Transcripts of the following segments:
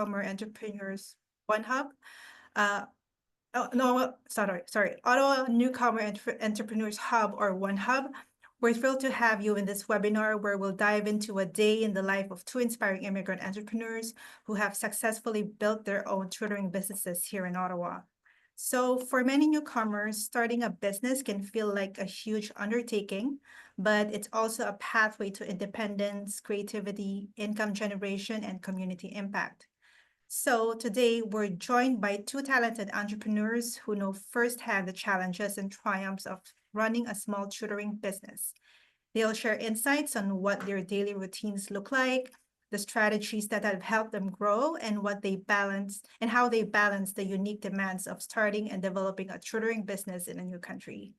Newcomer Entrepreneurs One Hub. Uh, oh, no, sorry, Ottawa Newcomer Entrepreneurs Hub, or One Hub. We're thrilled to have you in this webinar where we'll dive into a day in the life of two inspiring immigrant entrepreneurs who have successfully built their own tutoring businesses here in Ottawa. So for many newcomers, starting a business can feel like a huge undertaking, but it's also a pathway to independence, creativity, income generation, and community impact. So today we're joined by two talented entrepreneurs who know firsthand the challenges and triumphs of running a small tutoring business. They'll share insights on what their daily routines look like, the strategies that have helped them grow, and how they balance the unique demands of starting and developing a tutoring business in a new country.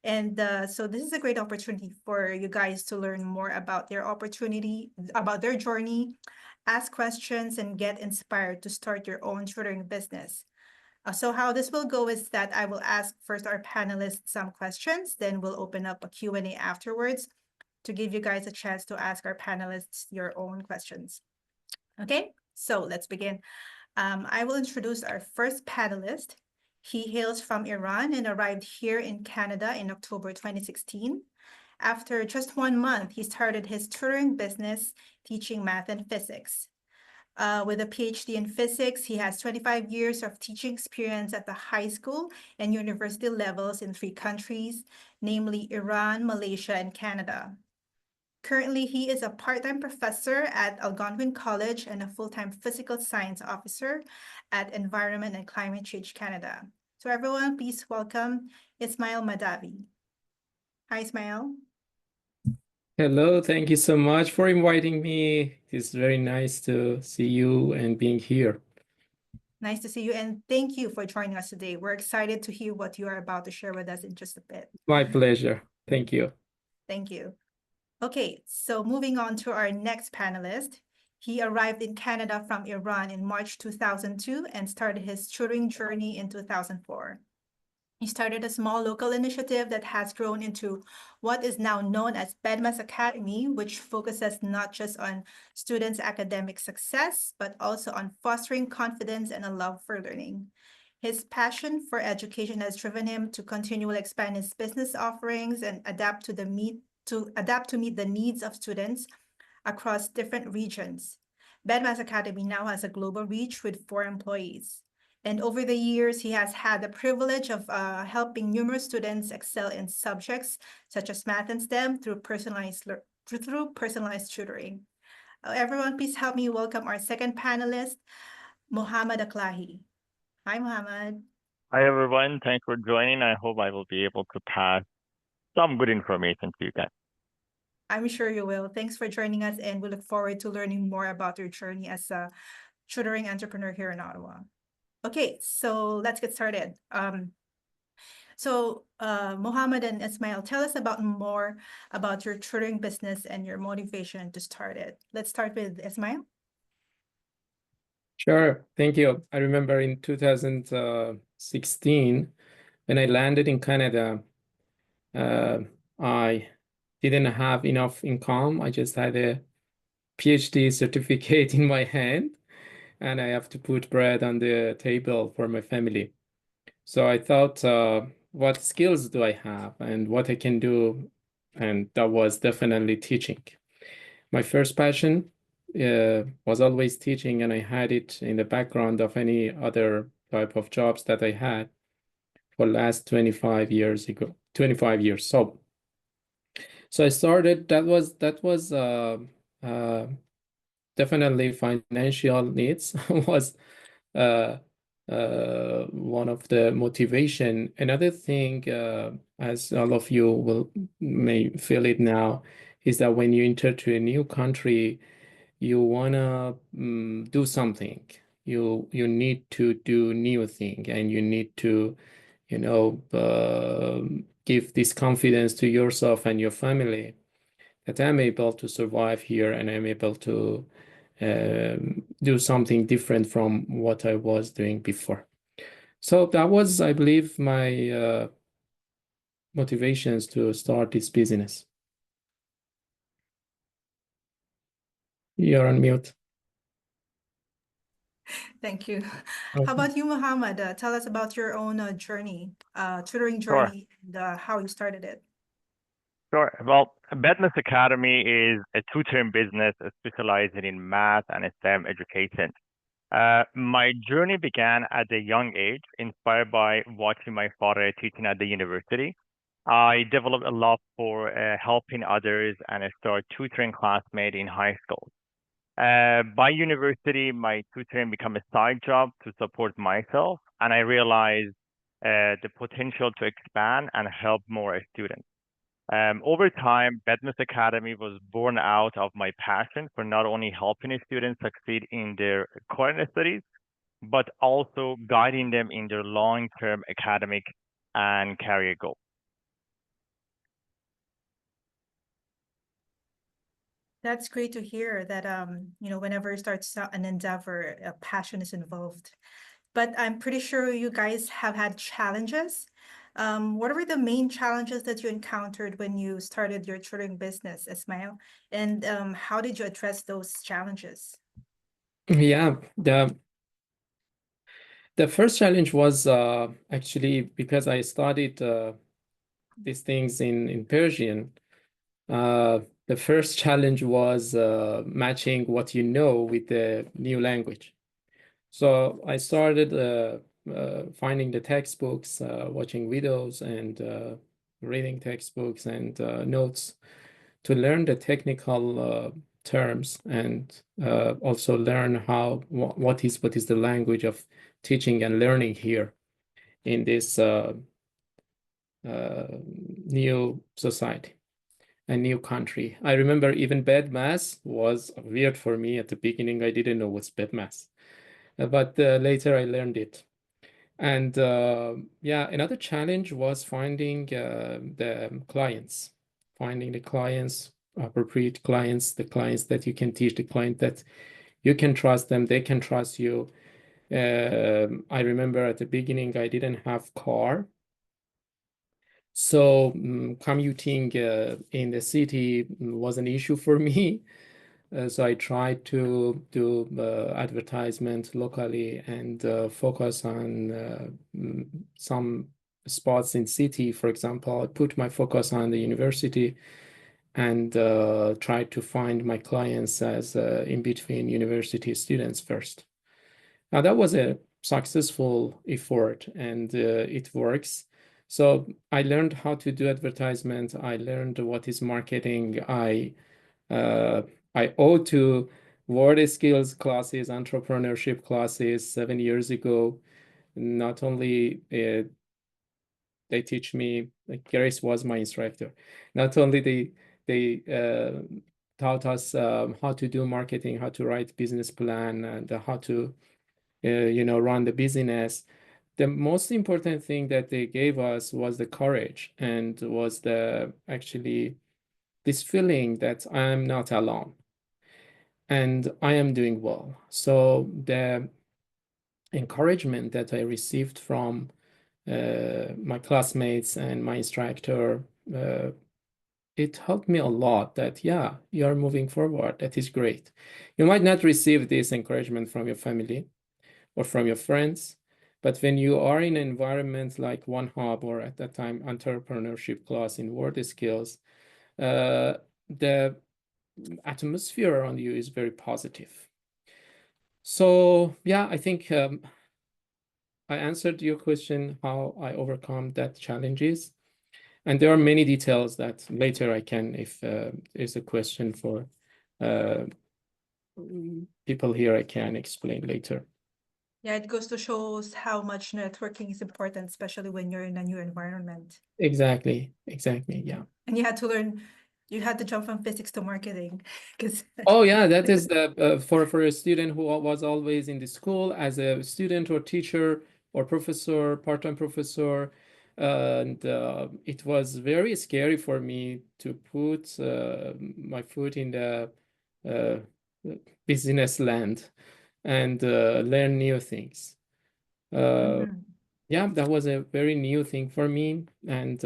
And so this is a great opportunity for you guys to learn more about about their journey, ask questions, and get inspired to start your own tutoring business. So how this will go is that I will ask first our panelists some questions, then we'll open up a Q&A afterwards to give you guys a chance to ask our panelists your own questions. Okay, so let's begin. I will introduce our first panelist. He hails from Iran and arrived here in Canada in October 2016. After just 1 month, he started his tutoring business teaching math and physics. With a PhD in physics, he has 25 years of teaching experience at the high school and university levels in 3 countries, namely Iran, Malaysia, and Canada. Currently, he is a part-time professor at Algonquin College and a full-time physical science officer at Environment and Climate Change Canada. So everyone, please welcome Ismail Madavi. Hi, Ismail. Hello, thank you so much for inviting me. It's very nice to see you and being here. Nice to see you, and thank you for joining us today. We're excited to hear what you are about to share with us in just a bit. My pleasure. Thank you. Thank you. Okay, so moving on to our next panelist. He arrived in Canada from Iran in March 2002 and started his tutoring journey in 2004. He started a small local initiative that has grown into what is now known as Bedmas Academy, which focuses not just on students' academic success, but also on fostering confidence and a love for learning. His passion for education has driven him to continually expand his business offerings and adapt to meet the needs of students across different regions. Bedmas Academy now has a global reach with 4 employees. And over the years, he has had the privilege of helping numerous students excel in subjects such as math and STEM through personalized tutoring. Everyone, please help me welcome our second panelist, Mohammad Aklahi. Hi, Mohammad. Hi, everyone. Thanks for joining. I hope I will be able to pass some good information to you guys. I'm sure you will. Thanks for joining us, and we look forward to learning more about your journey as a tutoring entrepreneur here in Ottawa. Okay, so let's get started. Mohammed and Ismail, tell us more about your tutoring business and your motivation to start it. Let's start with Ismail. Sure, thank you. I remember in 2016, when I landed in Canada, I didn't have enough income. I just had a PhD certificate in my hand, and I have to put bread on the table for my family. So I thought, what skills do I have and what I can do? And that was definitely teaching. My first passion was always teaching, and I had it in the background of any other type of jobs that I had for the last 25 years. So I started, that was definitely financial needs was one of the motivation. Another thing, as all of you may feel it now, is that when you enter to a new country, you wanna do something. You need to do new thing, and you need to, give this confidence to yourself and your family that I'm able to survive here and I'm able to do something different from what I was doing before. So that was, I believe, my motivations to start this business. You're on mute. Thank you. How Okay. about you, Muhammad? Tell us about your own journey, tutoring Sure. journey, and how you started it. Sure. Well, Bedness Academy is a tutoring business specializing in math and STEM education. My journey began at a young age, inspired by watching my father teaching at the university. I developed a love for helping others and I started tutoring classmates in high school. By university, my tutoring became a side job to support myself, and I realized the potential to expand and help more students. Over time, Bednes Academy was born out of my passion for not only helping students succeed in their current studies, but also guiding them in their long-term academic and career goals. That's great to hear that whenever you start an endeavor, a passion is involved. But I'm pretty sure you guys have had challenges. What were the main challenges that you encountered when you started your tutoring business, Ismail? And how did you address those challenges? Yeah, the first challenge was actually because I studied these things in Persian. Uh, the first challenge was matching what you know with the new language. So I started finding the textbooks, watching videos, and reading textbooks and notes to learn the technical terms and also learn how what is the language of teaching and learning here in this new society a new country. I remember even bed mass was weird for me at the beginning. I didn't know what's bed mass, but later I learned it. And yeah, another challenge was finding finding the clients, appropriate clients, the clients that you can teach, the client that you can trust them, they can trust you. I remember at the beginning I didn't have car. So commuting in the city was an issue for me. So I tried to do advertisement locally and focus on some spots in city. For example, I put my focus on the university and tried to find my clients as in between university students first. Now that was a successful effort and it works. So I learned how to do advertisement. I learned what is marketing. Uh, I owe to word skills classes, entrepreneurship classes 7 years ago. Not only they teach me, like Grace was my instructor. Not only they taught us how to do marketing, how to write business plan, and how to run the business. The most important thing that they gave us was the courage and was the actually this feeling that I am not alone and I am doing well. So the encouragement that I received from my classmates and my instructor, it helped me a lot that, yeah, you are moving forward. That is great. You might not receive this encouragement from your family or from your friends, but when you are in an environment like One Hub or at that time entrepreneurship class in word skills, the atmosphere around you is very positive. So yeah, I think I answered your question how I overcome that challenges. And there are many details that later I can, if there's a question for uh, people here, I can explain later. Yeah, it goes to shows how much networking is important, especially when you're in a new environment. Exactly, yeah. And you had to jump from physics to marketing because Oh yeah, that is the for a student who was always in the school as a student or teacher or professor, part-time professor, and it was very scary for me to put my foot in the uh, business land and learn new things. Mhm. Yeah, that was a very new thing for me, and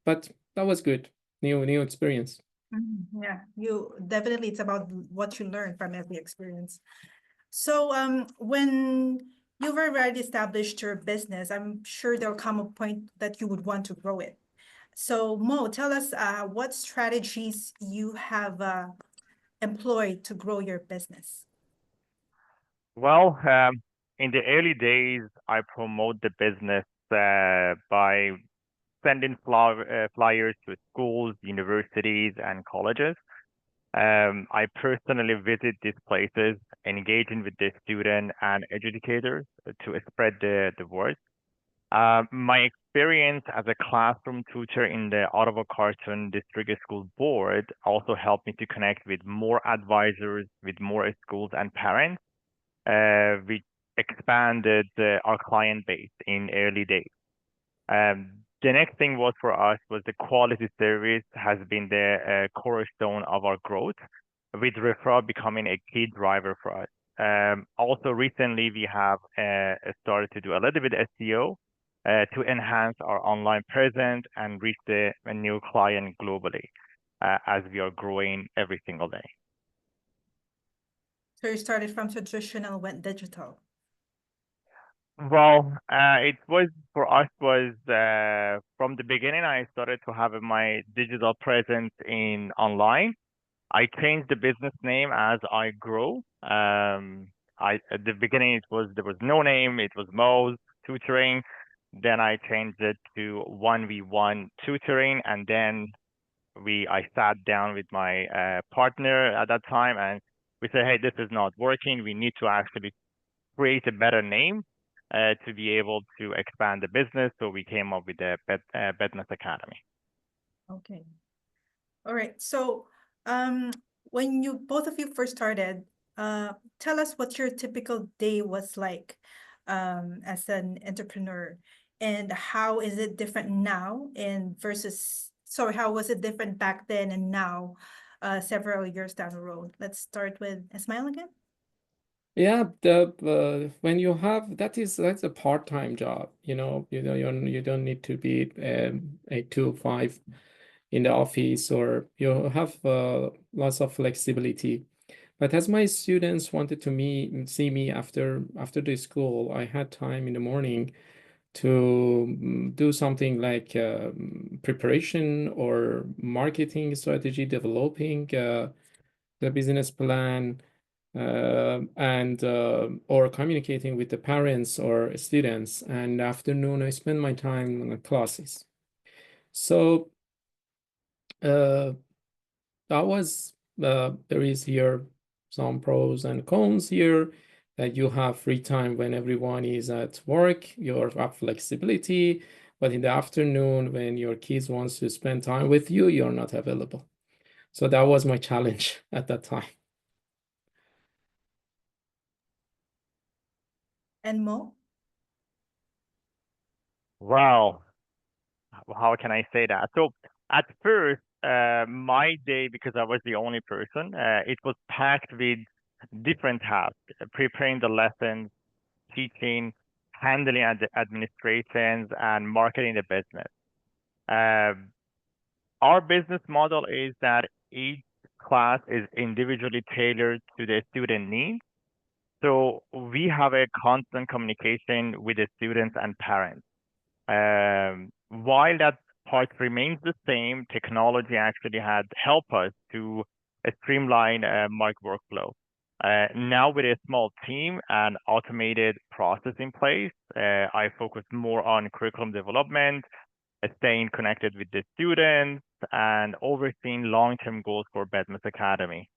but that was good, new experience. Yeah, you definitely it's about what you learn from every experience. So when you've already established your business, I'm sure there'll come a point that you would want to grow it. So Mo, tell us what strategies you have employed to grow your business. Well, in the early days, I promote the business by sending flyers to schools, universities, and colleges. I personally visit these places, engaging with the student and educators to spread the word. My experience as a classroom tutor in the Ottawa Carleton District School Board also helped me to connect with more advisors, with more schools and parents. We expanded our client base in early days. The next thing was for us was the quality service has been the cornerstone of our growth, with referral becoming a key driver for us. Also, recently we have started to do a little bit SEO to enhance our online presence and reach a new client globally as we are growing every single day. So you started from traditional, went digital. Well, it was for us was from the beginning. I started to have my digital presence in online. I changed the business name as I grow. I at the beginning there was no name. It was Mo's Tutoring. Then I changed it to 1v1 Tutoring, and then I sat down with my partner at that time, and we said, hey, this is not working. We need to actually create a better name to be able to expand the business. So we came up with the Bedness Academy. Okay. All right. So when you both of you first started, tell us what your typical day was like as an entrepreneur, and how is it different now and versus, sorry, how was it different back then and now, several years down the road? Let's start with Ismail again. Yeah, when you have that's a part-time job, you don't need to be 8 to 5 in the office, or you have lots of flexibility. But as my students wanted to see me after the school, I had time in the morning to do something like preparation or marketing strategy, developing the business plan, and or communicating with the parents or students. And afternoon, I spend my time on the classes. So that was there is here some pros and cons here, that you have free time when everyone is at work, you have flexibility, but in the afternoon when your kids wants to spend time with you, you're not available. So that was my challenge at that time. And Mo? Wow, how can I say that? So at first, my day, because I was the only person, it was packed with different tasks, preparing the lessons, teaching, handling administrations, and marketing the business. Our business model is that each class is individually tailored to the student needs. So we have a constant communication with the students and parents. While that part remains the same, technology actually had helped us to streamline my workflow. Now with a small team and automated process in place, I focus more on curriculum development, staying connected with the students, and overseeing long-term goals for Bedmas Academy.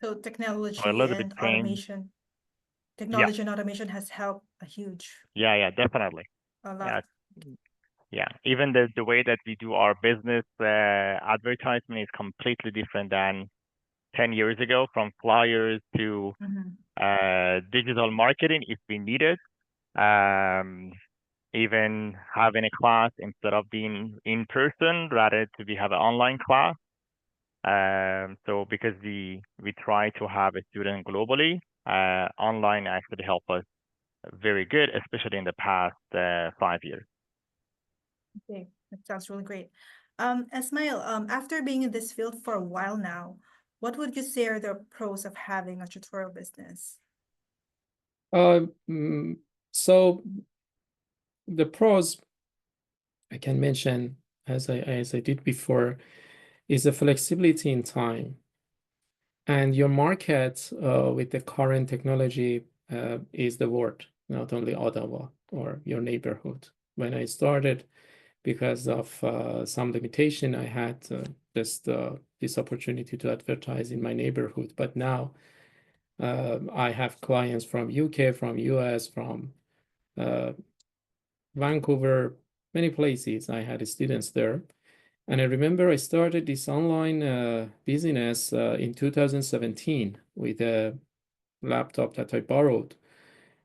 So So a technology little bit and change. automation. Yeah, Technology and automation has helped a huge, yeah, definitely. a Yeah, lot. yeah. Even the way that we do our business advertisement is completely different than 10 years ago, from flyers to digital marketing if we need it. Um, Even having a class instead of being in person, rather to have an online class. So because we try to have a student globally, online actually help us very good, especially in the past 5 years. Okay, that sounds really great. Ismail, after being in this field for a while now, what would you say are the pros of having a tutorial business? So the pros I can mention, as I did before, is the flexibility in time. And your market with the current technology is the world, not only Ottawa or your neighborhood. When I started, because of some limitation, I had just this opportunity to advertise in my neighborhood. But now I have clients from UK, from US, from uh, Vancouver, many places. I had students there. And I remember I started this online business in 2017 with a laptop that I borrowed,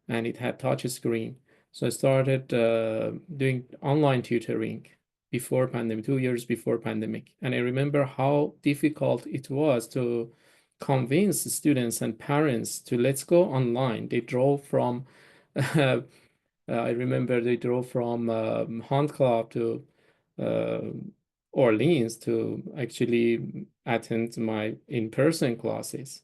and it had touch screen. So I started doing online tutoring before pandemic, 2 years before pandemic. And I remember how difficult it was to convince students and parents to let's go online. They drove from, I remember they drove from Hunt Club to uh, Orleans to actually attend my in-person classes.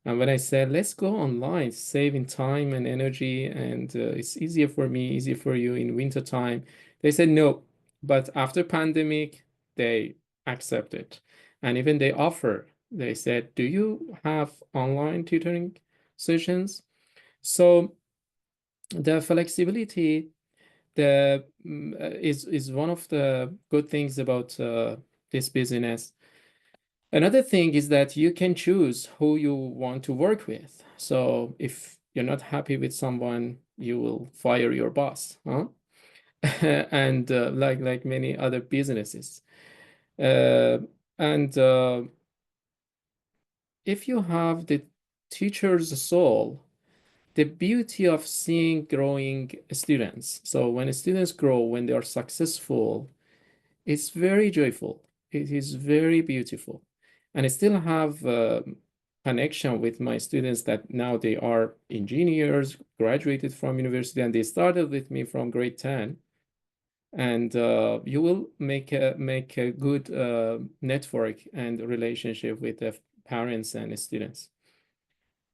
And when I said, let's go online, saving time and energy, and it's easier for me, easier for you in winter time, they said no. But after pandemic, they accepted. And even they offer, they said, do you have online tutoring sessions? So the flexibility is one of the good things about this business. Another thing is that you can choose who you want to work with. So if you're not happy with someone, you will fire your boss, huh? And like many other businesses. Uh, and if you have the teacher's soul, the beauty of seeing growing students. So when students grow, when they are successful, it's very joyful. It is very beautiful. And I still have connection with my students that now they are engineers, graduated from university, and they started with me from grade 10. And you will make a good network and relationship with the parents and students.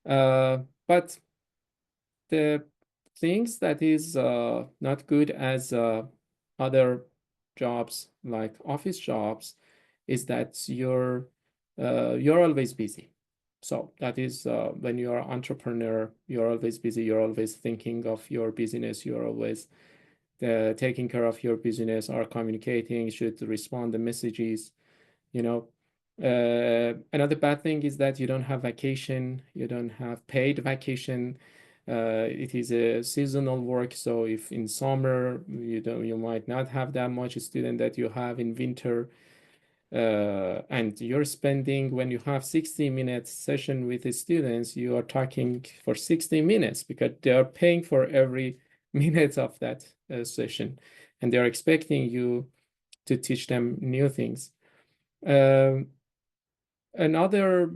But the things that is not good as other jobs like office jobs is that you're always busy. So that is when you are an entrepreneur, you're always busy, you're always thinking of your business, you're always taking care of your business or communicating, should respond the messages, you know. Another bad thing is that you don't have vacation, you don't have paid vacation. It is a seasonal work, so if in summer you might not have that much student that you have in winter, and you're spending, when you have 60-minute session with the students, you are talking for 60 minutes because they are paying for every minute of that session, and they're expecting you to teach them new things. Another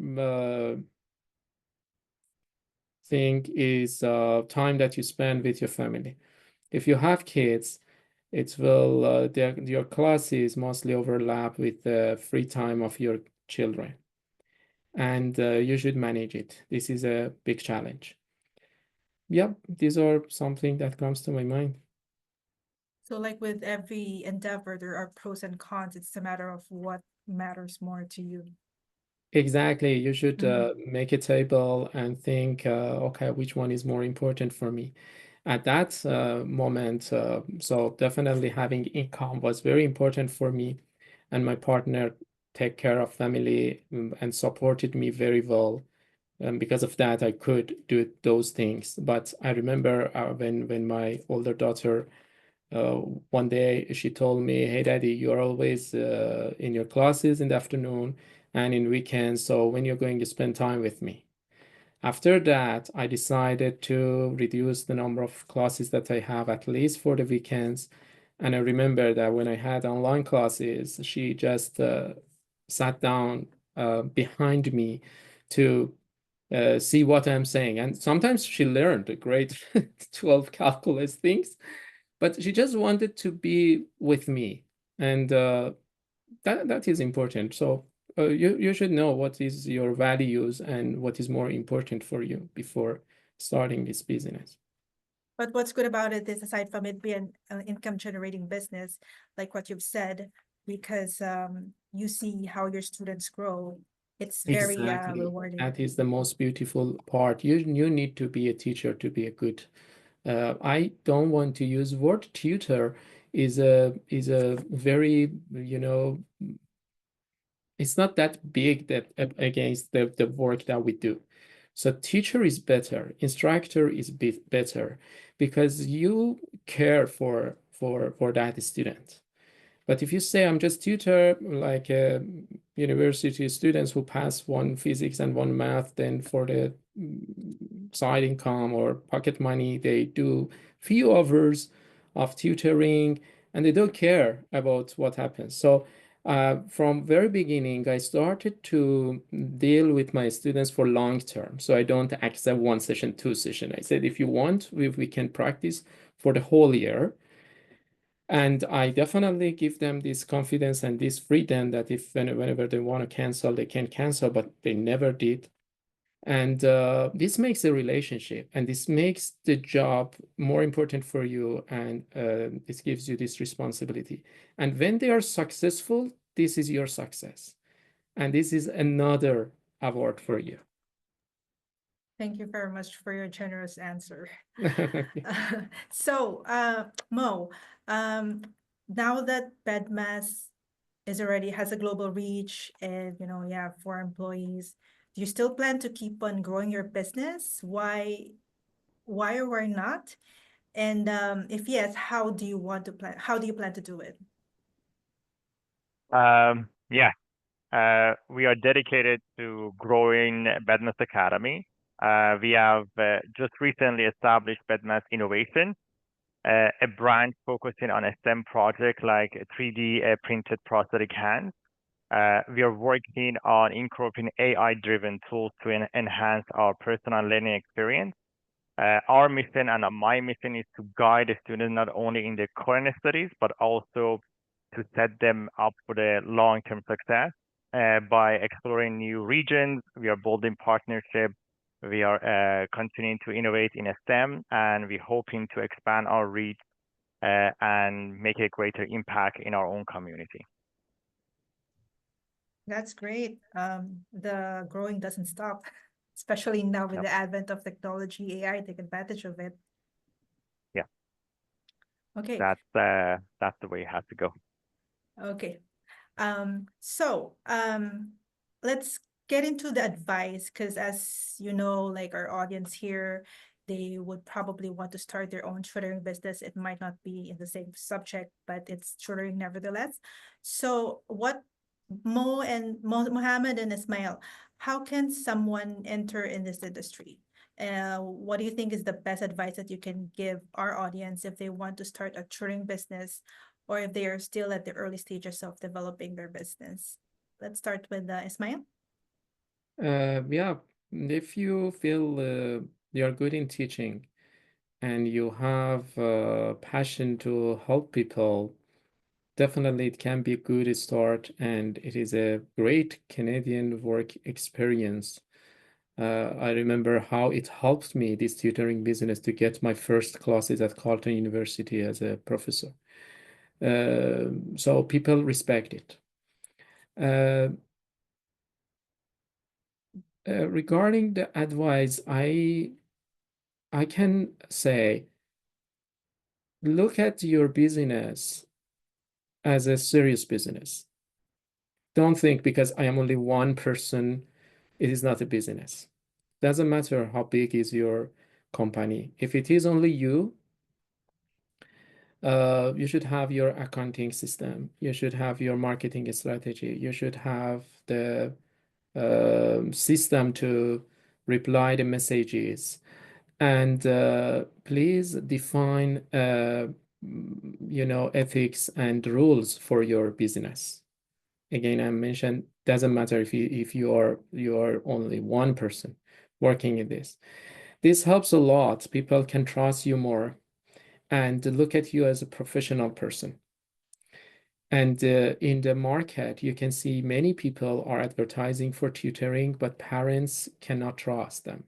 thing is time that you spend with your family. If you have kids, it will your classes mostly overlap with the free time of your children, and you should manage it. This is a big challenge. Yeah, these are something that comes to my mind. So like with every endeavor, there are pros and cons. It's a matter of what matters more to you. Exactly. You should Mhm. make a table and think, okay, which one is more important for me at that moment. So definitely having income was very important for me, and my partner take care of family and supported me very well. Because of that, I could do those things. But I remember when my older daughter one day she told me, "Hey, Daddy, you're always in your classes in the afternoon and in weekends. So when you're going to spend time with me?" After that, I decided to reduce the number of classes that I have, at least for the weekends. And I remember that when I had online classes, she just sat down behind me to see what I'm saying. And sometimes she learned the grade 12 calculus things, but she just wanted to be with me. And that is important. So you should know what is your values and what is more important for you before starting this business. But what's good about it is, aside from it being an income generating business, like what you've said, because you see how your students grow, it's very Exactly. rewarding. That is the most beautiful part. You need to be a teacher to be a good. I don't want to use word tutor is a very, you know, it's not that big that against the work that we do. So teacher is better, instructor is better because you care for that student. But if you say I'm just tutor, like university students who pass one physics and one math, then for the side income or pocket money, they do few hours of tutoring and they don't care about what happens. So from very beginning, I started to deal with my students for long term. So I don't accept one session, two session. I said, if you want, we can practice for the whole year. And I definitely give them this confidence and this freedom that if whenever they want to cancel, they can cancel, but they never did. And this makes a relationship and this makes the job more important for you. And this gives you this responsibility. And when they are successful, this is your success. And this is another award for you. Thank you very much for your generous answer. So, Mo, now that Bedmass is already has a global reach and you have 4 employees, do you still plan to keep on growing your business? Why or why not? And if yes, how do you want to plan? How do you plan to do it? Yeah, we are dedicated to growing Bedmass Academy. We have just recently established Bedmass Innovation, a branch focusing on STEM projects like 3D printed prosthetic hands. We are working on incorporating AI-driven tools to enhance our personal learning experience. Our mission and my mission is to guide the students not only in their current studies, but also to set them up for the long-term success. By exploring new regions, we are building partnerships. We are continuing to innovate in STEM, and we're hoping to expand our reach and make a greater impact in our own community. That's great. The growing doesn't stop, especially now with Yep. the advent of technology, AI, take advantage of it. Yeah. Okay. That's the way it has to go. Okay. So let's get into the advice because as you know, like our audience here, they would probably want to start their own tutoring business. It might not be in the same subject, but it's tutoring nevertheless. So what Mohammed and Ismail, how can someone enter in this industry? What do you think is the best advice that you can give our audience if they want to start a tutoring business or if they are still at the early stages of developing their business? Let's start with Ismail. Yeah, if you feel you're good in teaching and you have passion to help people, definitely it can be a good start and it is a great Canadian work experience. I remember how it helped me, this tutoring business, to get my first classes at Carleton University as a professor. So people respect it. Regarding the advice, I can say, look at your business as a serious business. Don't think because I am only one person, it is not a business. Doesn't matter how big is your company. If it is only you should have your accounting system. You should have your marketing strategy. You should have the system to reply the messages. And please define, ethics and rules for your business. Again, I mentioned doesn't matter if you are only one person working in this. This helps a lot. People can trust you more and look at you as a professional person. And in the market, you can see many people are advertising for tutoring, but parents cannot trust them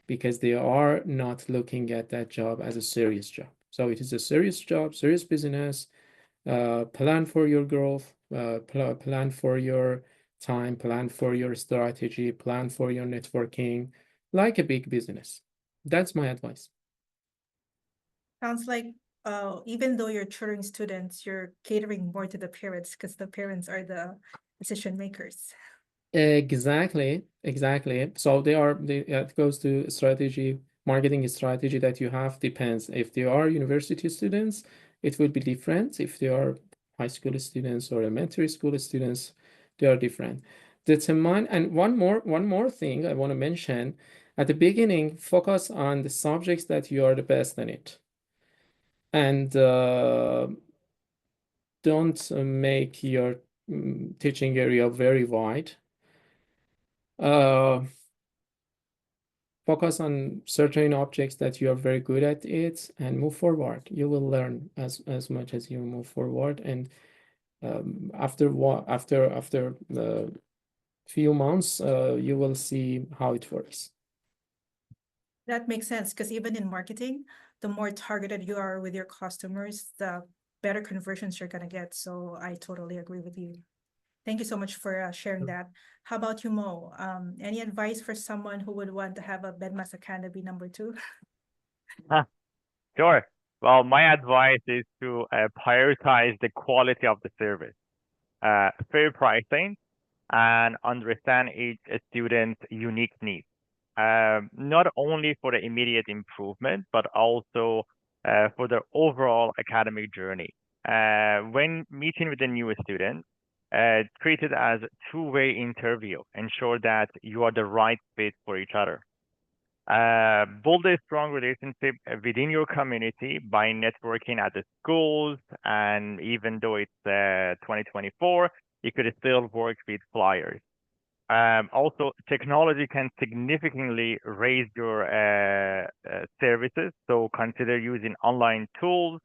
because they are not looking at that job as a serious job. So it is a serious job, serious business. Plan for your growth, plan for your time, plan for your strategy, plan for your networking, like a big business. That's my advice. Sounds like even though you're tutoring students, you're catering more to the parents because the parents are the decision makers. Exactly, exactly. So it goes to strategy, marketing strategy that you have depends. If they are university students, it will be different. If they are high school students or elementary school students, they are different. Determine, and one more thing I want to mention. At the beginning, focus on the subjects that you are the best in it. And don't make your teaching area very wide. Focus on certain objects that you are very good at it and move forward. You will learn as much as you move forward. And after the few months, you will see how it works. That makes sense because even in marketing, the more targeted you are with your customers, the better conversions you're going to get. So I totally agree with you. Thank you so much for sharing that. How about you, Mo? Any advice for someone who would want to have a Bedmas Academy #2? Sure. Well, my advice is to prioritize the quality of the service, fair pricing, and understand each student's unique needs. Not only for the immediate improvement, but also for their overall academic journey. When meeting with a new student, treat it as a two-way interview. Ensure that you are the right fit for each other. Build a strong relationship within your community by networking at the schools, and even though it's 2024, you could still work with flyers. Also, technology can significantly raise your services, so consider using online tools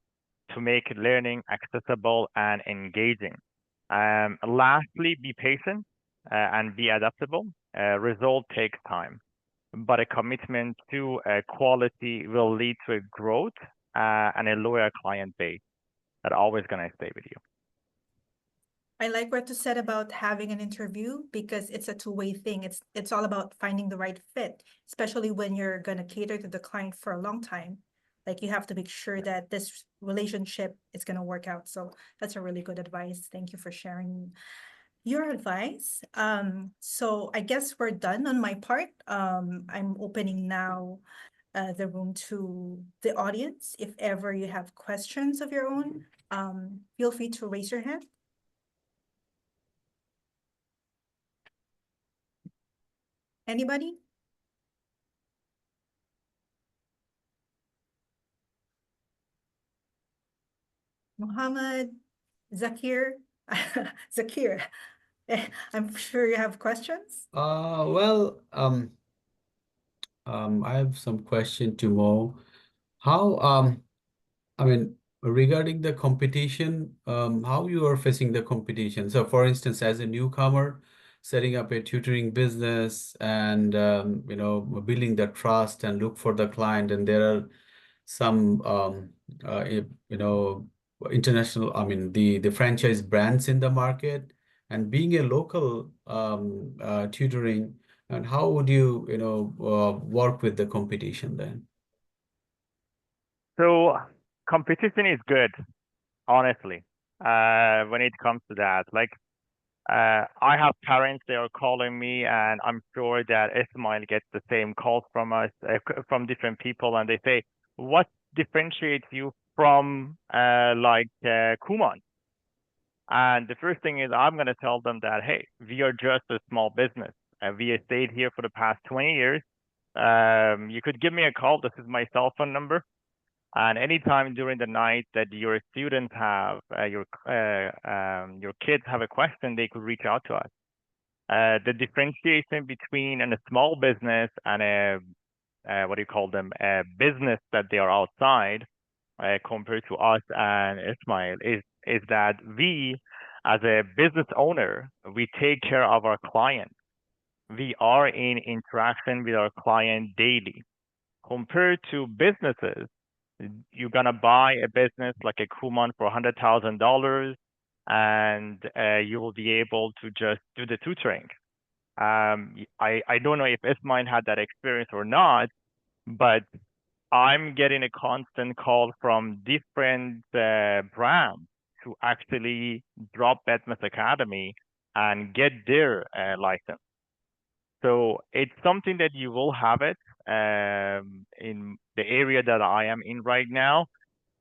to make learning accessible and engaging. Lastly, be patient and be adaptable. Result takes time, but a commitment to quality will lead to a growth and a loyal client base that always gonna stay with you. I like what you said about having an interview because it's a two-way thing. It's all about finding the right fit, especially when you're gonna cater to the client for a long time. Like you have to make sure that this relationship is gonna work out. So that's a really good advice. Thank you for sharing your advice. So I guess we're done on my part. I'm opening now the room to the audience. If ever you have questions of your own, feel free to raise your hand. Anybody? Muhammad, Zakir, Zakir, I'm sure you have questions. Well, I have some question to Mo. How, I mean, regarding the competition, how you are facing the competition? So, for instance, as a newcomer, setting up a tutoring business and building the trust and look for the client, and there are some you know international, I mean, the franchise brands in the market, and being a local tutoring, and how would you work with the competition then? So competition is good, honestly. When it comes to that, like I have parents, they are calling me, and I'm sure that Ismail gets the same calls from us, from different people, and they say, "What differentiates you from Kuman?" And the first thing is, I'm gonna tell them that, hey, we are just a small business, and we have stayed here for the past 20 years. You could give me a call. This is my cell phone number. And anytime during the night that your students have your kids have a question, they could reach out to us. The differentiation between a small business and a what do you call them, a business that they are outside, compared to us and Ismail, is is that we, as a business owner, we take care of our client. We are in interaction with our client daily. Compared to businesses, you're gonna buy a business like a Kumon for $100,000, and you will be able to just do the tutoring. I don't know if Ismail had that experience or not, but I'm getting a constant call from different brands to actually drop Bedmas Academy and get their license. So it's something that you will have it in the area that I am in right now.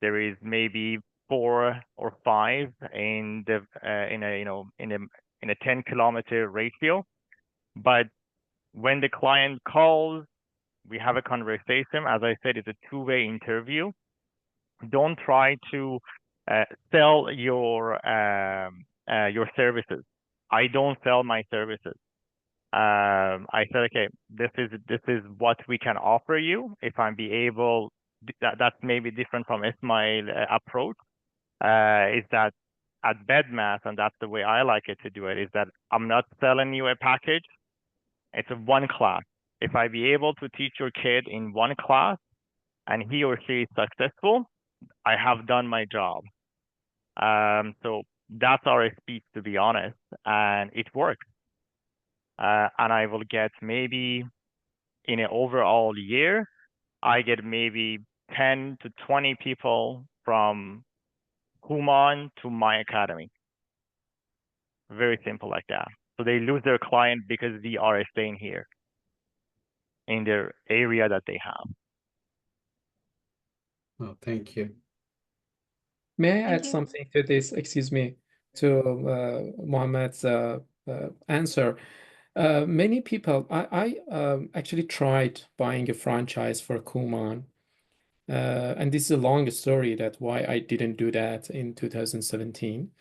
There is maybe 4 or 5 in the in a 10-kilometer ratio. But when the client calls, we have a conversation. As I said, it's a two-way interview. Don't try to sell your services. I don't sell my services. I said, okay, this is what we can offer you. If I'm be able, that's maybe different from Ismail approach. Is that at Bedmath, and that's the way I like it to do it, is that I'm not selling you a package. It's a one class. If I be able to teach your kid in one class and he or she is successful, I have done my job. So that's our speech, to be honest, and it works. And I will get maybe in an overall year, I get maybe 10 to 20 people from Kumon to my academy. Very simple like that. So they lose their client because we are staying here in their area that they have. Oh, thank you. May I add you. something to this? Excuse me, to Mohammed's answer. Many people, I actually tried buying a franchise for Kumon, and this is a long story that why I didn't do that in 2017.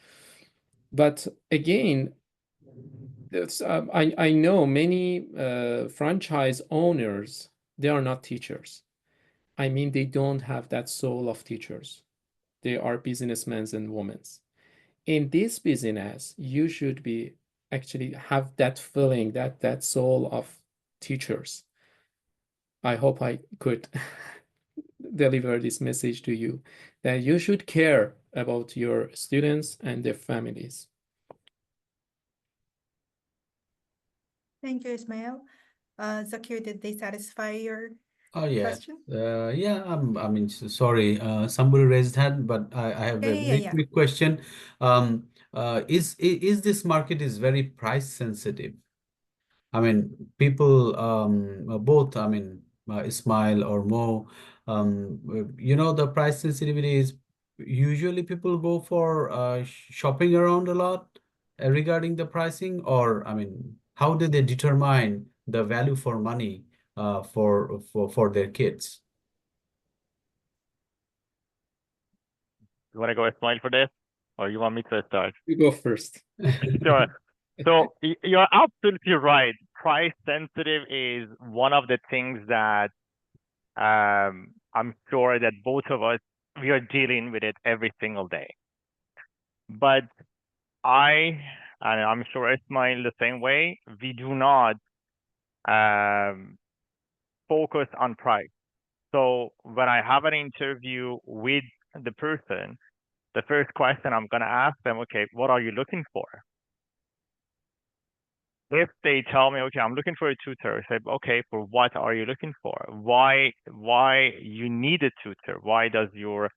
But again, I know many franchise owners, they are not teachers. I mean, they don't have that soul of teachers. They are businessmen and women. In this business, you should be actually have that feeling, that soul of teachers. I hope I could deliver this message to you, that you should care about your students and their families. Thank you, Ismail. Zakir, did they satisfy your Oh yeah. question? Yeah, I mean, sorry, somebody raised hand, but I have a very Yeah. quick question. Is this market is very price sensitive? I mean, people, both, I mean, Ismail or Mo, the price sensitivity is usually people go for shopping around a lot regarding the pricing, or I mean, how do they determine the value for money for their kids? You want to go Ismail for this, or you want me to start? You go first. Sure. So you're absolutely right. Price sensitive is one of the things that I'm sure that both of us, we are dealing with it every single day. But and I'm sure Ismail the same way, we do not focus on price. So when I have an interview with the person, the first question I'm going to ask them, okay, what are you looking for? If they tell me, okay, I'm looking for a tutor, I say, okay, for what are you looking for? Why you need a tutor? Why does your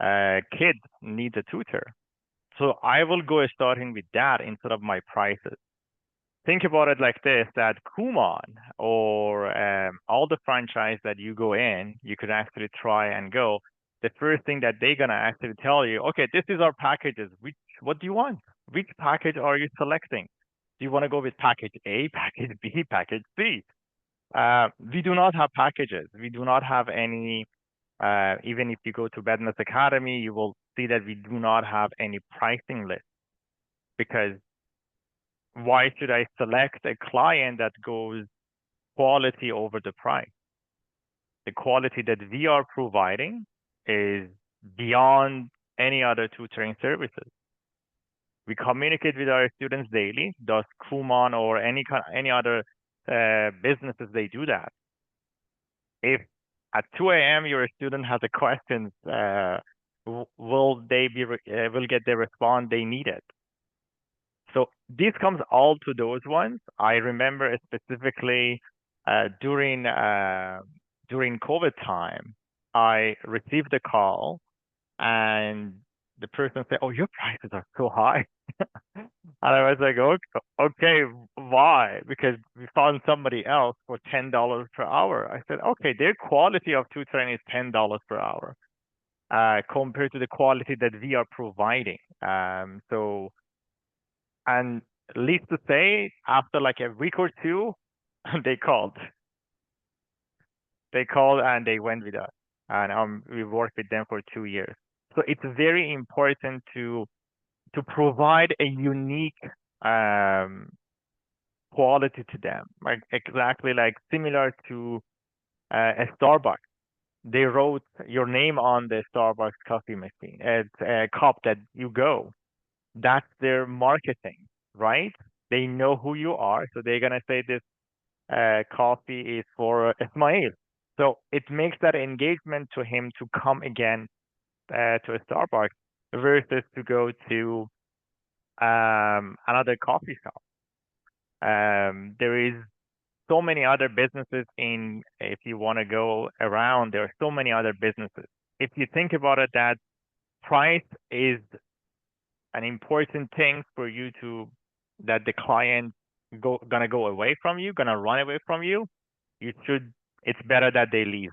kid need a tutor? So I will go starting with that instead of my prices. Think about it like this, that Kumon or all the franchise that you go in, you could actually try and go. The first thing that they're going to actually tell you, okay, this is our packages. What do you want? Which package are you selecting? Do you want to go with package A, package B, package C? We do not have packages. We do not have any, even if you go to Bedmas Academy, you will see that we do not have any pricing list, because why should I select a client that goes quality over the price? The quality that we are providing is beyond any other tutoring services. We communicate with our students daily. Does Kumon or any other businesses, they do that? If at 2 a.m. your student has a question, will get the response they needed? So this comes all to those ones. I remember specifically during COVID time, I received a call and the person said, "Oh, your prices are so high." And I was like, okay, why? Because we found somebody else for $10 per hour. I said, okay, their quality of tutoring is $10 per hour compared to the quality that we are providing. So, and least to say, after like a week or two, they called. They called and they went with us, and we worked with them for 2 years. So it's very important to provide a unique quality to them, like exactly like similar to a Starbucks. They wrote your name on the Starbucks coffee machine. It's a cup that you go. That's their marketing, right? They know who you are, so they're gonna say this coffee is for Ismail. So it makes that engagement to him to come again to a Starbucks versus to go to another coffee shop. There is so many other businesses if you want to go around, there are so many other businesses. If you think about it, that price is an important thing for you that the client gonna go away from you, gonna run away from you. It's better that they leave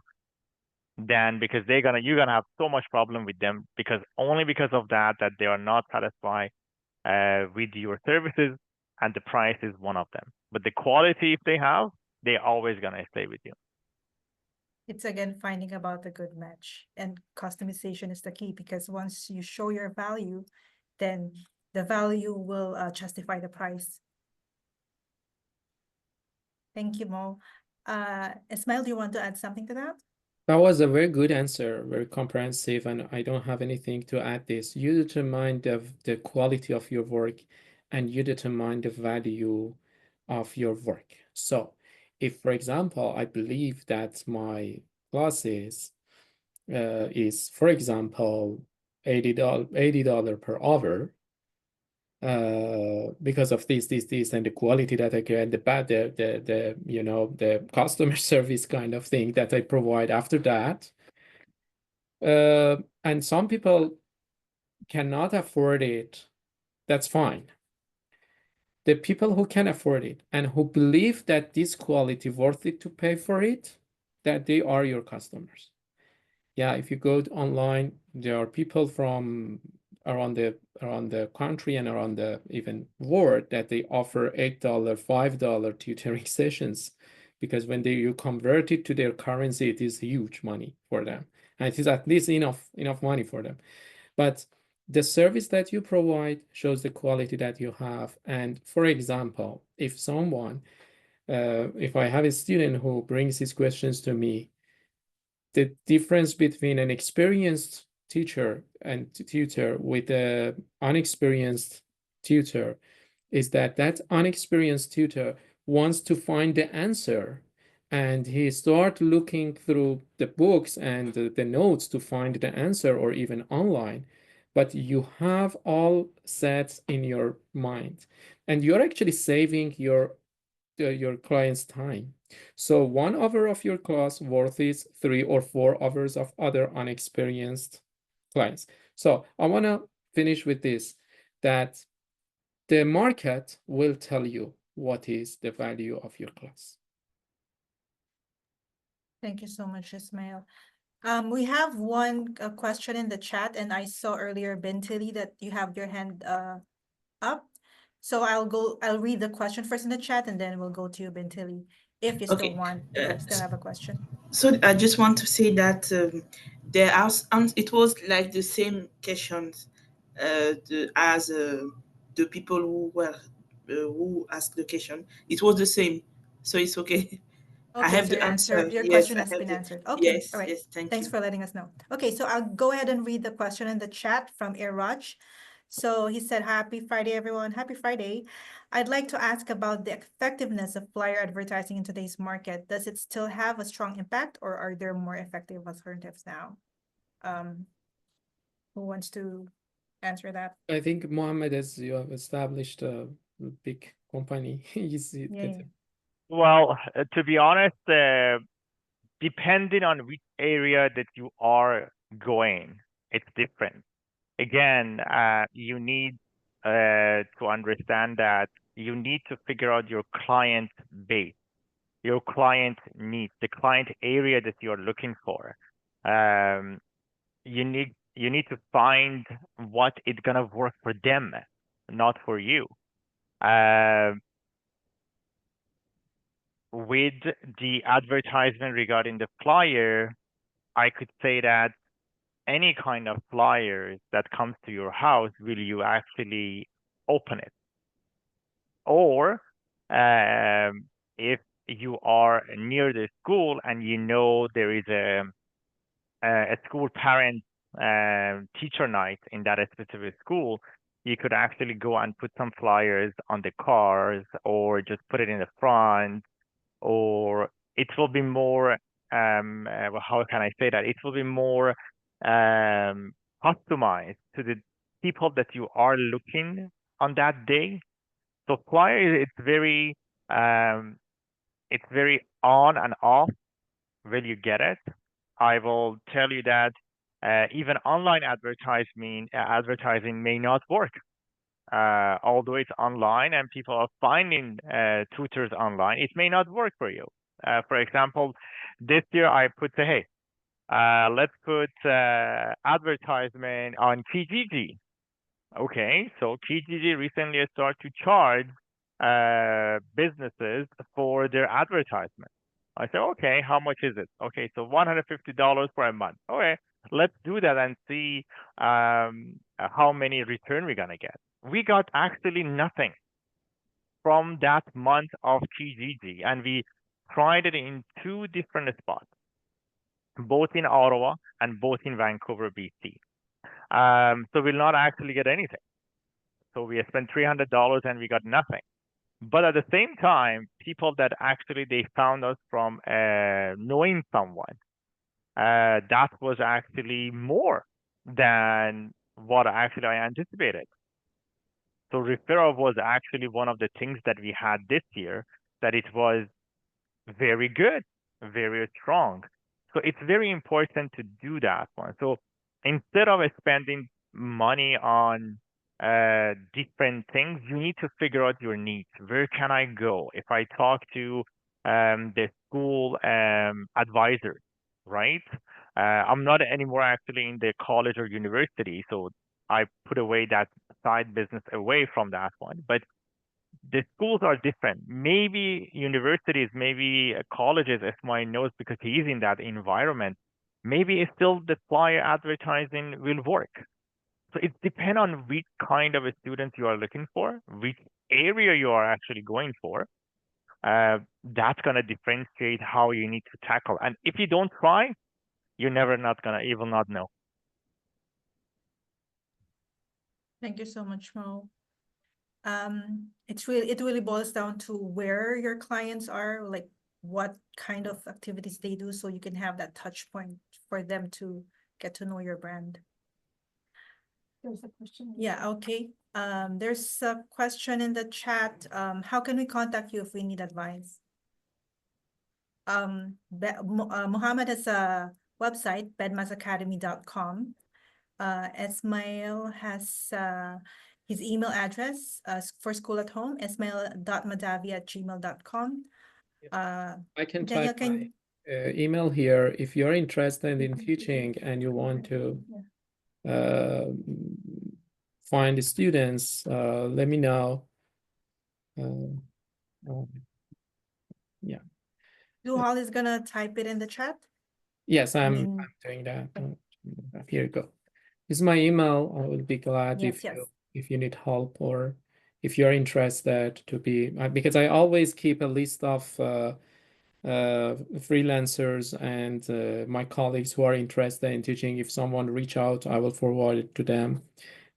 than because you're gonna have so much problem with them only because of that they are not satisfied with your services, and the price is one of them. But the quality, if they have, they're always gonna stay with you. It's again finding about a good match, and customization is the key, because once you show your value, then the value will justify the price. Thank you, Mo. Ismail, do you want to add something to that? That was a very good answer, very comprehensive, and I don't have anything to add this. You determine the quality of your work, and you determine the value of your work. So if, for example, I believe that my classes is, for example, $80 per hour, because of this, and the quality that I get, the customer service kind of thing that I provide after that. And some people cannot afford it. That's fine. The people who can afford it and who believe that this quality worth it to pay for it, that they are your customers. Yeah, if you go online, there are people from around the country and around the even world that they offer $8, $5 tutoring sessions, because when you convert it to their currency, it is huge money for them, and it is at least enough money for them. But the service that you provide shows the quality that you have. And for example, if I have a student who brings his questions to me, the difference between an experienced teacher and tutor with an unexperienced tutor is that unexperienced tutor wants to find the answer, and he start looking through the books and the notes to find the answer, or even online. But you have all sets in your mind, and you're actually saving your client's time. So 1 hour of your class worth is 3 or 4 hours of other unexperienced clients. So I want to finish with this, that the market will tell you what is the value of your class. Thank you so much, Ismail. We have one question in the chat, and I saw earlier, Bentili, that you have your hand up. So I'll read the question first in the chat, and then we'll go to you, Bentili, if you Okay. still have a question. So I just want to say that it was like the same questions as the people who asked the question. It was the same, so it's okay. I Okay, have so the answer. your Yes, question I has have been the. answered. Okay, Yes, all right. yes. Thank Thanks you. for letting us know. Okay, so I'll go ahead and read the question in the chat from Iraj. So he said, Happy Friday, everyone. Happy Friday. I'd like to ask about the effectiveness of flyer advertising in today's market. Does it still have a strong impact, or are there more effective alternatives now? Who wants to answer that? I think Mohammed, as you have established a big company, you see it Yeah, better. Well, to be honest, depending on which area that you are going, it's different. Again, you need to understand that you need to figure out your client base, your client needs, the client area that you're looking for. You need to find what it's gonna work for them, not for you. With the advertisement regarding the flyer, I could say that any kind of flyers that comes to your house, will you actually open it? Or if you are near the school and you know there is a school parent teacher night in that specific school, you could actually go and put some flyers on the cars or just put it in the front, or it will be more how can I say that? It will be more customized to the people that you are looking on that day. So flyer, um, it's very on and off when you get it. I will tell you that even online advertising may not work. Although it's online and people are finding tutors online, it may not work for you. For example, this year I put, hey, let's put advertisement on Kijiji. Okay, so Kijiji recently started to charge businesses for their advertisement. I said, okay, how much is it? Okay, so $150 for a month. Okay, let's do that and see how many return we're gonna get. We got actually nothing from that month of Kijiji, and we tried it in 2 different spots, both in Ottawa and both in Vancouver, BC. So we'll not actually get anything. So we spent $300 and we got nothing. But at the same time, people that actually they found us from knowing someone, that was actually more than what actually I anticipated. So referral was actually one of the things that we had this year, that it was very good, very strong. So it's very important to do that one. So instead of spending money on different things, you need to figure out your needs. Where can I go? If I talk to the school advisor, right? I'm not anymore actually in the college or university, so I put away that side business away from that one. But the schools are different. Maybe universities, maybe colleges, as mine knows because he's in that environment. Maybe it's still the flyer advertising will work. So it depends on which kind of a student you are looking for, which area you are actually going for. That's gonna differentiate how you need to tackle. And if you don't try, you will not know. Thank you so much, Mo. It really boils down to where your clients are, like what kind of activities they do, so you can have that touch point for them to get to know your brand. There's a question. Yeah, okay. There's a question in the chat. How can we contact you if we need advice? Mohammed has a website, bedmasacademy.com. Ismail has his email address for school at home, ismail.madavi@gmail.com. I can Daniel, type my email here. If you're interested in teaching and you want to find the students, let me know. Yeah. Duhal is gonna type it in the chat. Yes, I'm mean- doing that. Here you go. This is my email. I will be glad Yes, if you need help or if you're interested to be because I always keep a list of freelancers and my colleagues who are interested in teaching. If someone reach out, I will forward it to them.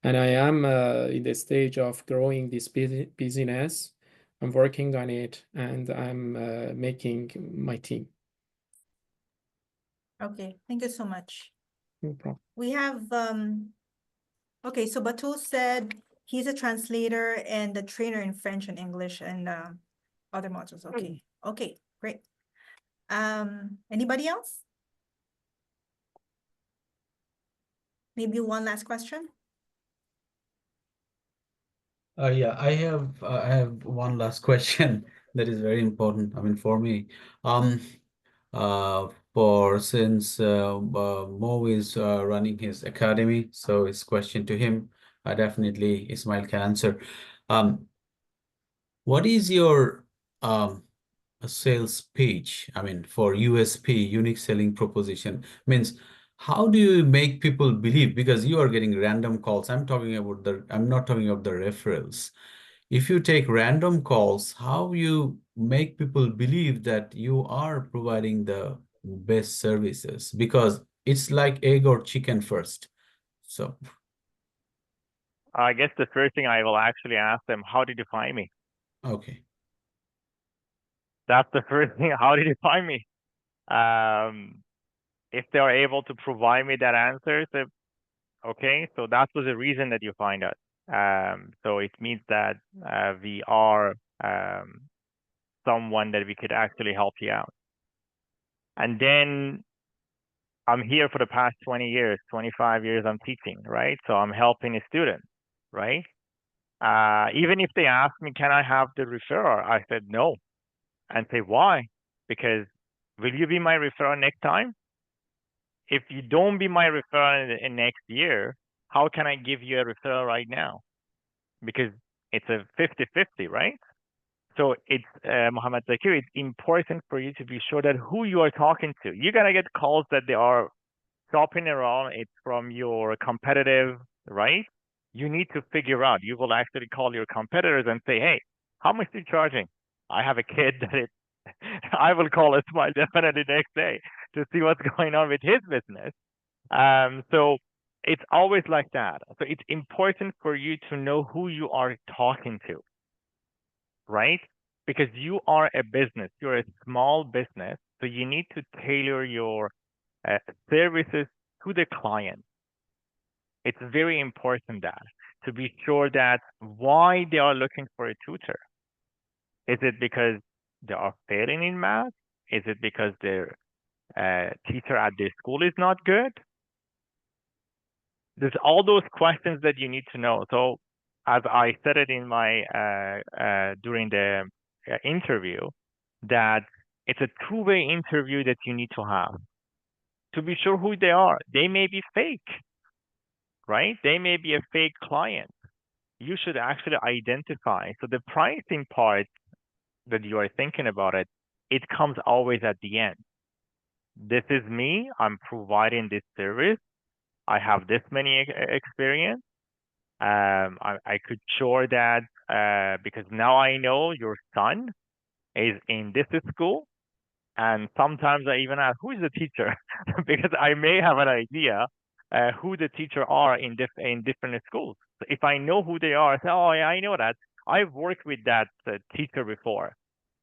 And I am in the stage of growing this business. I'm working on it, and I'm making my team. Okay, thank you so much. No problem. We have okay, so Batul said he's a translator and a trainer in French and English and other modules. Okay. Okay, great. Anybody else? Maybe one last question. Yeah, I have one last question that is very important. I mean, for me, since Mo is running his academy, so his question to him, definitely Ismail can answer. What is your a sales pitch? I mean, for USP, unique selling proposition, means how do you make people believe? Because you are getting random calls. I'm not talking about the referrals. If you take random calls, how you make people believe that you are providing the best services? Because it's like egg or chicken first. So, I guess the first thing I will actually ask them, how did you find me? okay. That's the first thing. How did you find me? If they are able to provide me that answer, so okay, so that was the reason that you find us. So it means that we are someone that we could actually help you out. And then I'm here for the past 20 years, 25 years I'm teaching, right? So I'm helping a student, right? Even if they ask me, can I have the referral? I said no. And say, why? Because will you be my referral next time? If you don't be my referral in next year, how can I give you a referral right now? Because it's a 50-50, right? So it's Muhammad Zakir, it's important for you to be sure that who you are talking to. You're gonna get calls that they are shopping around. It's from your competitive, right? You need to figure out. You will actually call your competitors and say, "Hey, how much are you charging?" I have a kid that it. I will call Ismail definitely next day to see what's going on with his business. So it's always like that. So it's important for you to know who you are talking to, right? Because you are a business, you're a small business, so you need to tailor your services to the client. It's very important that to be sure that why they are looking for a tutor. Is it because they are failing in math? Is it because their teacher at their school is not good? There's all those questions that you need to know. So as I said it in my during the interview, that it's a two-way interview that you need to have to be sure who they are. They may be fake, right? They may be a fake client. You should actually identify. So the pricing part that you are thinking about it comes always at the end. This is me. I'm providing this service. I have this many experience. I could sure that because now I know your son is in this school, and sometimes I even ask who is the teacher because I may have an idea who the teacher are in different schools. So if I know who they are, I say, oh, yeah, I know that. I've worked with that teacher before.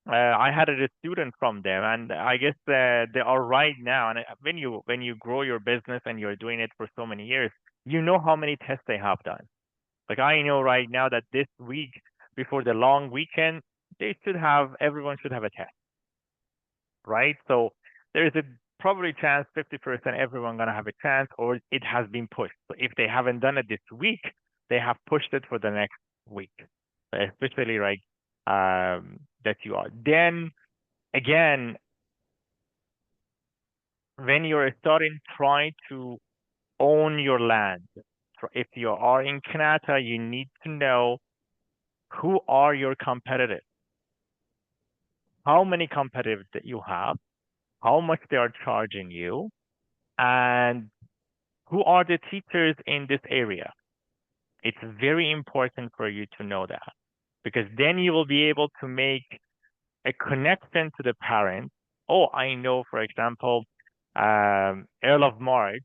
I had a student from them, and I guess they are right now. And when you grow your business and you're doing it for so many years, you know how many tests they have done. Like I know right now that this week before the long weekend, everyone should have a test, right? So there is a probably chance 50% everyone gonna have a chance, or it has been pushed. So if they haven't done it this week, they have pushed it for the next week, especially like that you are. Then again, when you're starting, try to own your land. So if you are in Canada, you need to know who are your competitors, how many competitors that you have, how much they are charging you, and who are the teachers in this area. It's very important for you to know that because then you will be able to make a connection to the parents oh, I know, for example, Earl of March,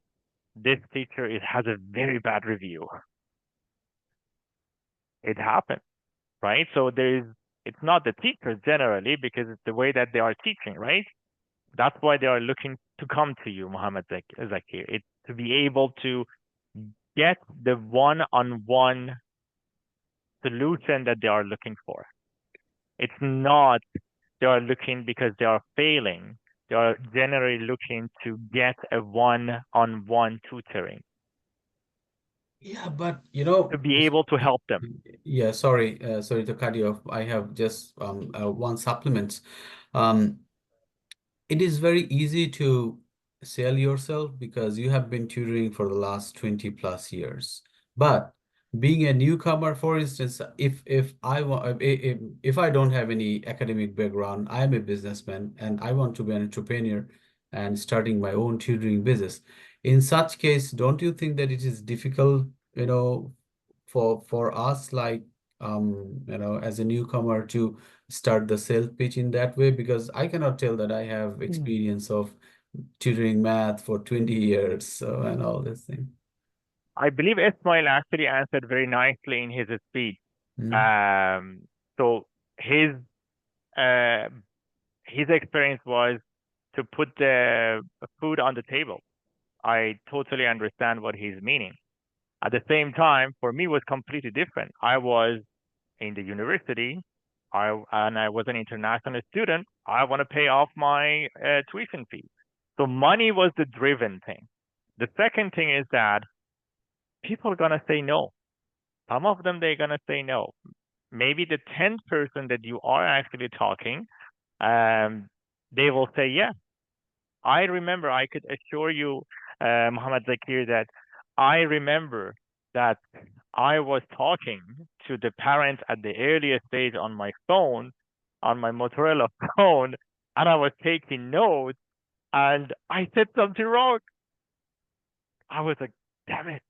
this teacher has a very bad review. It happens, right? So it's not the teachers generally, because it's the way that they are teaching, right? That's why they are looking to come to you, Muhammad Zakir. It's to be able to get the one-on-one solution that they are looking for. It's not they are looking because they are failing. They are generally looking to get a one-on-one tutoring Yeah, but to be able to help them. yeah, sorry to cut you off. I have just one supplement. Um, it is very easy to sell yourself because you have been tutoring for the last 20 plus years. But being a newcomer, for instance, if I want if I don't have any academic background, I am a businessman and I want to be an entrepreneur and starting my own tutoring business. In such case, don't you think that it is difficult, for us, like as a newcomer to start the sales pitch in that way? Because I cannot tell that I have experience of tutoring math for 20 years, so, and all this thing. I believe Ismail actually answered very nicely in his speech. Mm. So uh, his experience was to put the food on the table. I totally understand what he's meaning. At the same time, for me, it was completely different. I was in the university, and I was an international student. I want to pay off my tuition fee. So money was the driven thing. The second thing is that people are gonna say no. Some of them they're gonna say no. Maybe the 10th person that you are actually talking, they will say yes. I remember, I could assure you, Muhammad Zakir, that I remember that I was talking to the parents at the earliest stage on my phone, on my Motorola phone, and I was taking notes, and I said something wrong. I was like, damn it.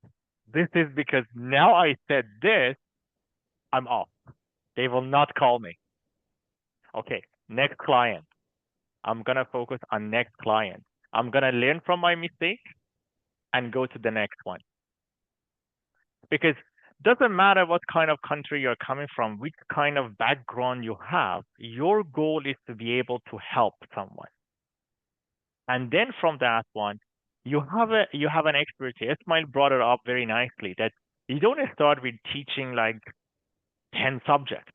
This is because now I said this, I'm off. They will not call me. Okay, next client. I'm going to focus on next client. I'm going to learn from my mistake and go to the next one. Because doesn't matter what kind of country you're coming from, which kind of background you have, your goal is to be able to help someone. And then from that one, you have an expertise. Ismail brought it up very nicely that you don't start with teaching like 10 subjects.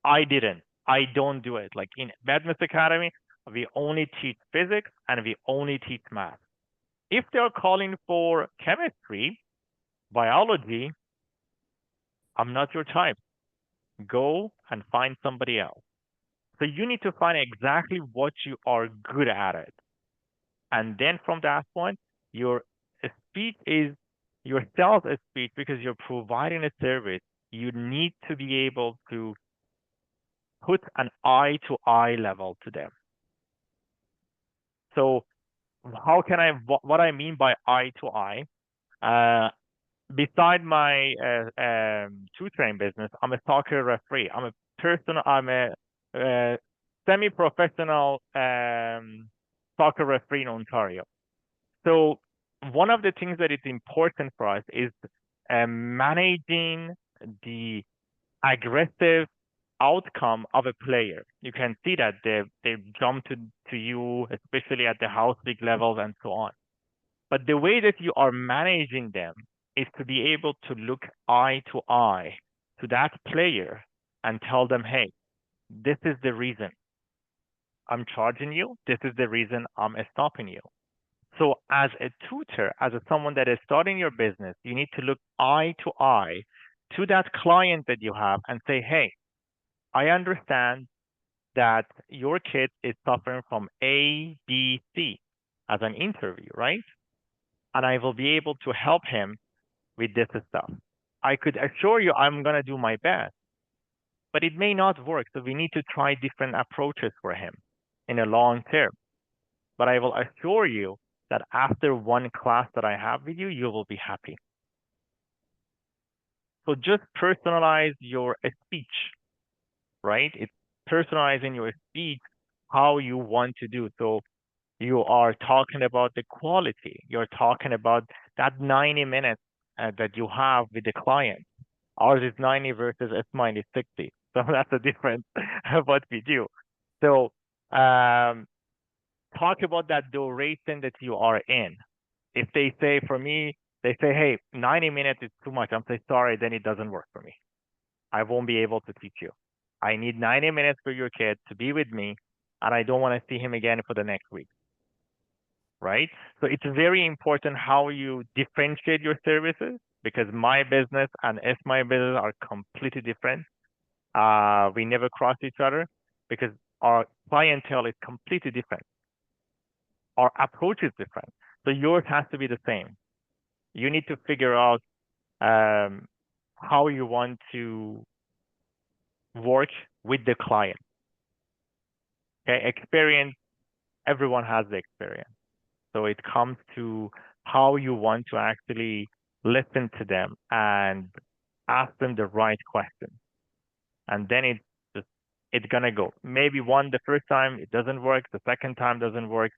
I didn't. I don't do it. Like in Badmus Academy, we only teach physics and we only teach math. If they're calling for chemistry, biology, I'm not your type. Go and find somebody else. So you need to find exactly what you are good at it. And then from that point, your speech is your sales speech, because you're providing a service. You need to be able to put an eye-to-eye level to them. So how can what I mean by eye-to-eye, beside my tutoring business, I'm a soccer referee. I'm a semi-professional soccer referee in Ontario. So one of the things that is important for us is managing the aggressive outcome of a player. You can see that they jump to you, especially at the house league levels and so on. But the way that you are managing them is to be able to look eye to eye to that player and tell them, hey, this is the reason I'm charging you. This is the reason I'm stopping you. So as a tutor, as someone that is starting your business, you need to look eye to eye to that client that you have and say, hey, I understand that your kid is suffering from A, B, C as an interview, right? And I will be able to help him with this stuff. I could assure you I'm going to do my best, but it may not work. So we need to try different approaches for him in a long term. But I will assure you that after one class that I have with you, you will be happy. So just personalize your speech, right? It's personalizing your speech, how you want to do. So you are talking about the quality. You're talking about that 90 minutes that you have with the client. Ours is 90 versus S-mine is 60. So that's the difference of what we do. So talk about that duration that you are in. If they say, for me, they say, hey, 90 minutes is too much. I'm saying, sorry, then it doesn't work for me. I won't be able to teach you. I need 90 minutes for your kid to be with me, and I don't want to see him again for the next week. Right? So it's very important how you differentiate your services, because my business and my business are completely different. We never cross each other because our clientele is completely different. Our approach is different. So yours has to be the same. You need to figure out how you want to work with the client. Okay, experience, everyone has the experience. So it comes to how you want to actually listen to them and ask them the right question. And then it's gonna go. Maybe the first time it doesn't work, the second time doesn't work,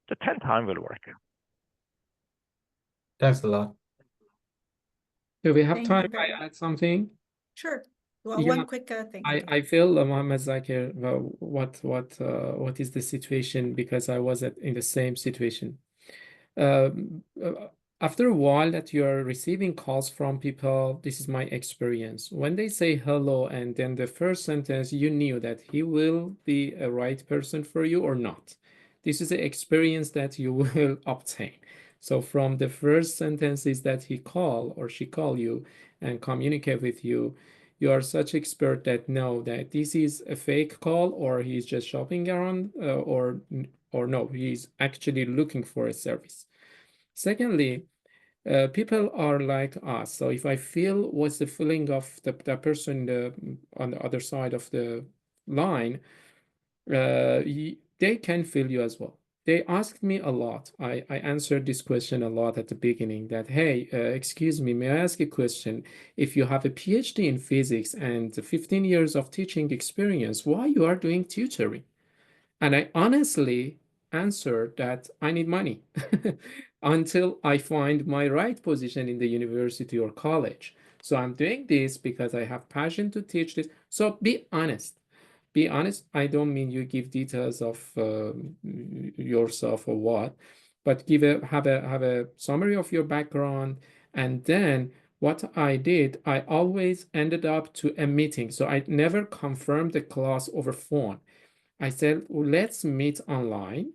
the 10th time will work. Thanks a lot. Do we have Thank time? you very I add something. Sure. Well, Yeah, one quick thing. I feel Mohammed Zakir, what is the situation, because I was in the same situation. Um, uh, After a while that you are receiving calls from people, this is my experience. When they say hello and then the first sentence, you knew that he will be a right person for you or not. This is the experience that you will obtain. So from the first sentences that he call or she call you and communicate with you, you are such expert that know that this is a fake call, or he's just shopping around, or no, he's actually looking for a service. Secondly, people are like us. So if I feel what's the feeling of the person on the other side of the line, they can feel you as well. They asked me a lot. I answered this question a lot at the beginning that, hey, excuse me, may I ask a question? If you have a PhD in physics and 15 years of teaching experience, why you are doing tutoring? And I honestly answered that I need money until I find my right position in the university or college. So I'm doing this because I have passion to teach this. So be honest. Be honest. I don't mean you give details of yourself or what, but have a summary of your background. And then what I did, I always ended up to a meeting. So I never confirmed the class over phone. I said, well, let's meet online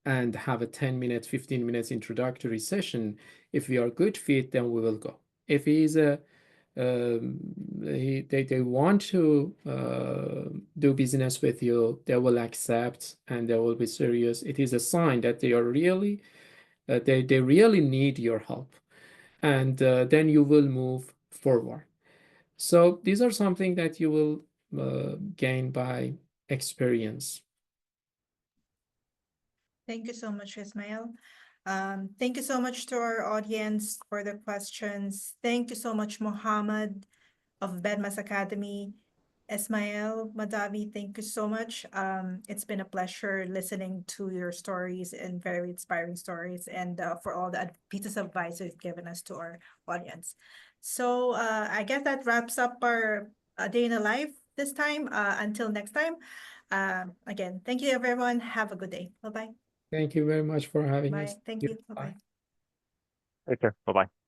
and have a 10 minutes, 15 minutes introductory session. If we are good fit, then we will go. If he's they want to do business with you, they will accept and they will be serious. It is a sign that they are really, they really need your help. And then you will move forward. So these are something that you will gain by experience. Thank you so much, Ismail. Thank you so much to our audience for the questions. Thank you so much, Mohammed of Bedmas Academy. Ismail Madavi, thank you so much. It's been a pleasure listening to your stories and very inspiring stories, and for all the pieces of advice you've given us to our audience. So I guess that wraps up our day in the life this time. Until next time, again, thank you, everyone. Have a good day. Bye-bye. Thank you very much for having us. Bye. Thank you. Bye. Bye-bye. Take care. Bye-bye.